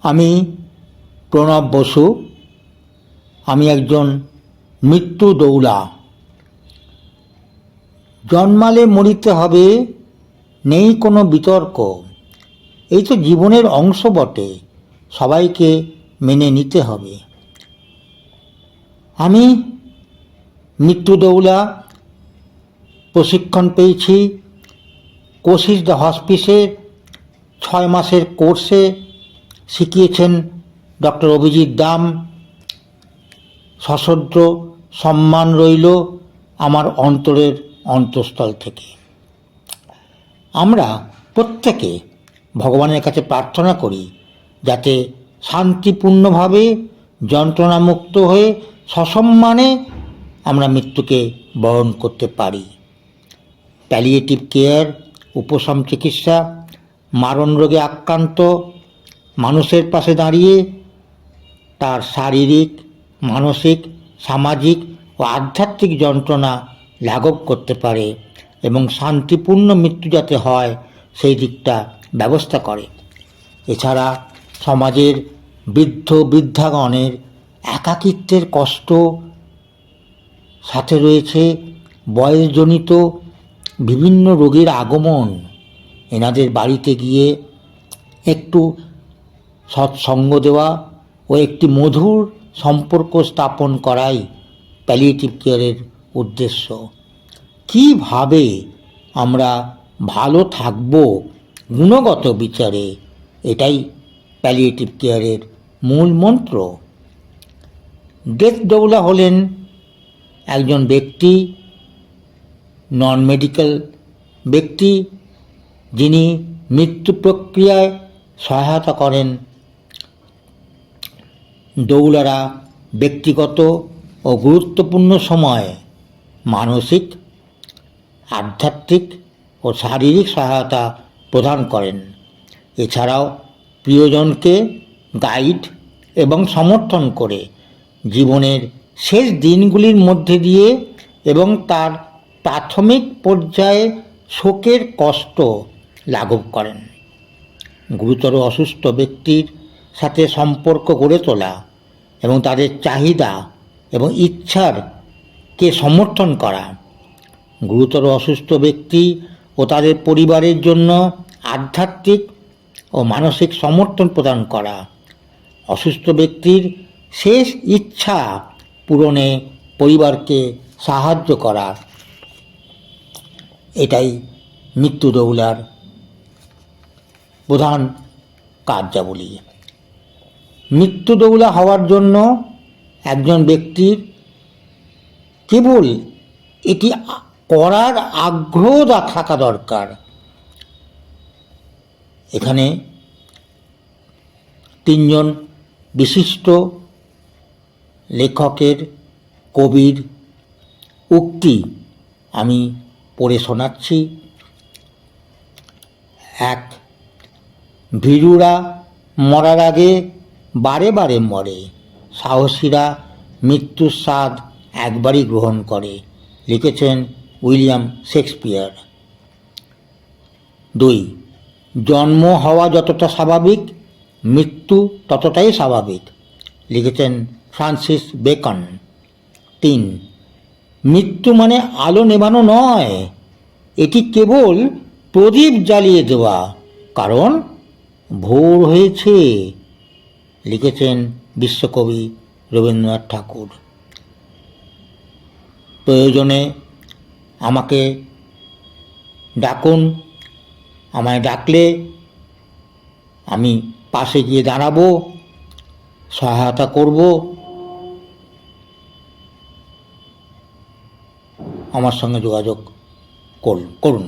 আমি প্রণব বসু। আমি একজন মৃত্যু দৌলা। জন্মালে মরিতে হবে, নেই কোনো বিতর্ক। এই তো জীবনের অংশ বটে, সবাইকে মেনে নিতে হবে। আমি মৃত্যু দৌলা, প্রশিক্ষণ পেয়েছি কোশিশ দ্য হসপিসের 6 মাসের কোর্সে। শিখিয়েছেন ডক্টর অভিজিৎ দাম। সশ্রদ্ধ সম্মান রইল আমার অন্তরের অন্তঃস্থল থেকে। আমরা প্রত্যেকে ভগবানের কাছে প্রার্থনা করি যাতে শান্তিপূর্ণভাবে যন্ত্রণামুক্ত হয়ে সসম্মানে আমরা মৃত্যুকে বরণ করতে পারি। প্যালিয়েটিভ কেয়ার, উপশম চিকিৎসা, মারণ রোগে আক্রান্ত মানুষের পাশে দাঁড়িয়ে তার শারীরিক, মানসিক, সামাজিক ও আধ্যাত্মিক যন্ত্রণা লাঘব করতে পারে এবং শান্তিপূর্ণ মৃত্যু যাতে হয় সেই দিকটা ব্যবস্থা করে। এছাড়া সমাজের বৃদ্ধ বৃদ্ধাগণের একাকিত্বের কষ্ট, সাথে রয়েছে বয়সজনিত বিভিন্ন রোগের আগমন। এনাদের বাড়িতে গিয়ে একটু সৎসঙ্গ দেওয়া ও একটি মধুর সম্পর্ক স্থাপন করাই প্যালিয়েটিভ কেয়ারের উদ্দেশ্য। কীভাবে আমরা ভালো থাকব গুণগত বিচারে, এটাই প্যালিয়েটিভ কেয়ারের মূল মন্ত্র। ডেথ দৌলা হলেন একজন ব্যক্তি, নন মেডিকেল ব্যক্তি, যিনি মৃত্যু প্রক্রিয়ায় সহায়তা করেন। দৌলারা ব্যক্তিগত ও গুরুত্বপূর্ণ সময়ে মানসিক, আধ্যাত্মিক ও শারীরিক সহায়তা প্রদান করেন। এছাড়াও প্রিয়জনকে গাইড এবং সমর্থন করে জীবনের শেষ দিনগুলির মধ্যে দিয়ে এবং তার প্রাথমিক পর্যায়ে শোকের কষ্ট লাঘব করেন। গুরুতর অসুস্থ ব্যক্তির সাথে সম্পর্ক গড়ে তোলা এবং তাদের চাহিদা এবং ইচ্ছাকে সমর্থন করা, গুরুতর অসুস্থ ব্যক্তি ও তাদের পরিবারের জন্য আধ্যাত্মিক ও মানসিক সমর্থন প্রদান করা, অসুস্থ ব্যক্তির শেষ ইচ্ছা পূরণে পরিবারকে সাহায্য করা, এটাই মৃত্যু দৌলার প্রধান কার্যাবলী। মৃত্যু দৌলা হওয়ার জন্য একজন ব্যক্তির কেবল এটি করার আগ্রহ থাকা দরকার। এখানে 3 জন বিশিষ্ট লেখকের, কবির উক্তি আমি পড়ে শোনাচ্ছি। 1, ভীরুরা মরার আগে বারে বারে মরে, সাহসীরা মৃত্যুর স্বাদ একবারই গ্রহণ করে। লিখেছেন উইলিয়াম শেক্সপিয়ার। 2, জন্ম হওয়া যতটা স্বাভাবিক, মৃত্যু ততটাই স্বাভাবিক। লিখেছেন ফ্রান্সিস বেকন। 3, মৃত্যু মানে আলো নেভানো নয়, এটি কেবল প্রদীপ জ্বালিয়ে দেওয়া, কারণ ভোর হয়েছে। লিখেছেন বিশ্বকবি রবীন্দ্রনাথ ঠাকুর। প্রয়োজনে আমাকে ডাকুন, আমায় ডাকলে আমি পাশে গিয়ে দাঁড়াবো, সহায়তা করব। আমার সঙ্গে যোগাযোগ করুন।